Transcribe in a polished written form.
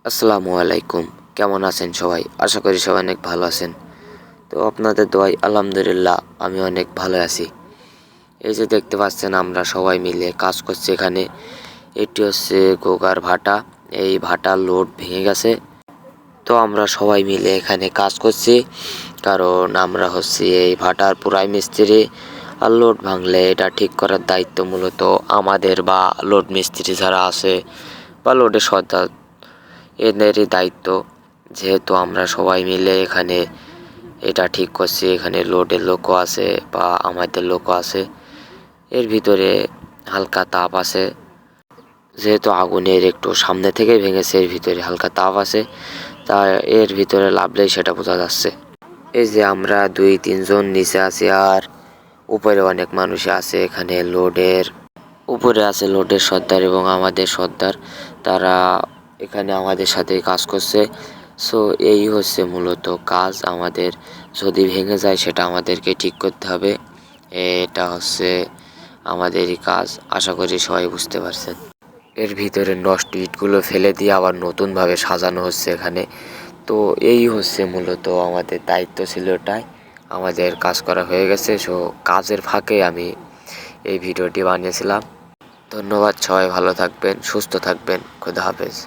আসসালামু আলাইকুম। কেমন আছেন সবাই? আশা করি সবাই অনেক ভালো আছেন। তো আপনাদের দোয়ায় আলহামদুলিল্লাহ আমি অনেক ভালো আছি। এই যে দেখতে পাচ্ছেন আমরা সবাই মিলে কাজ করছি এখানে। এটি হচ্ছে গোগার ভাটা। এই ভাটার লোড ভেঙে গেছে। তো আমরা সবাই মিলে এখানে কাজ করছি। কারণ আমরা হচ্ছি এই ভাটার পুরাই মিস্ত্রি। আর লোড ভাঙলে এটা ঠিক করার দায়িত্ব মূলত আমাদের বা লোড মিস্ত্রি যারা আছে বা লোডের সর্দার এদেরই দায়িত্ব। যেহেতু আমরা সবাই মিলে এখানে এটা ঠিক করছি, এখানে লোডের লোকও আছে বা আমাদের লোকও আছে। এর ভিতরে হালকা তাপ আছে, যেহেতু আগুনের একটু সামনে থেকে ভেঙেছে, এর ভিতরে হালকা তাপ আছে, তা এর ভিতরে লাভলেই সেটা বোঝা যাচ্ছে। এই যে আমরা 2-3 জন নিচে আছি আর উপরে অনেক মানুষ আছে। এখানে লোডের উপরে আছে লোডের সর্দার এবং আমাদের সর্দার, তারা এখানে আমাদের সাথে কাজ করছে। সো এই হচ্ছে মূলত কাজ আমাদের। যদি ভেঙে যায় সেটা আমাদেরকে ঠিক করতে হবে। এটা হচ্ছে আমাদেরই কাজ, আশা করি সবাই বুঝতে পারছেন। এর ভিতরে নষ্ট ইটগুলো ফেলে দিয়ে আবার নতুনভাবে সাজানো হচ্ছে এখানে। তো এই হচ্ছে মূলত আমাদের দায়িত্ব ছিল, এটাই আমাদের কাজ করা হয়ে গেছে। সো কাজের ফাঁকে আমি এই ভিডিওটি বানিয়েছিলাম। ধন্যবাদ, সবাই ভালো থাকবেন, সুস্থ থাকবেন, খোদা হাফেজ।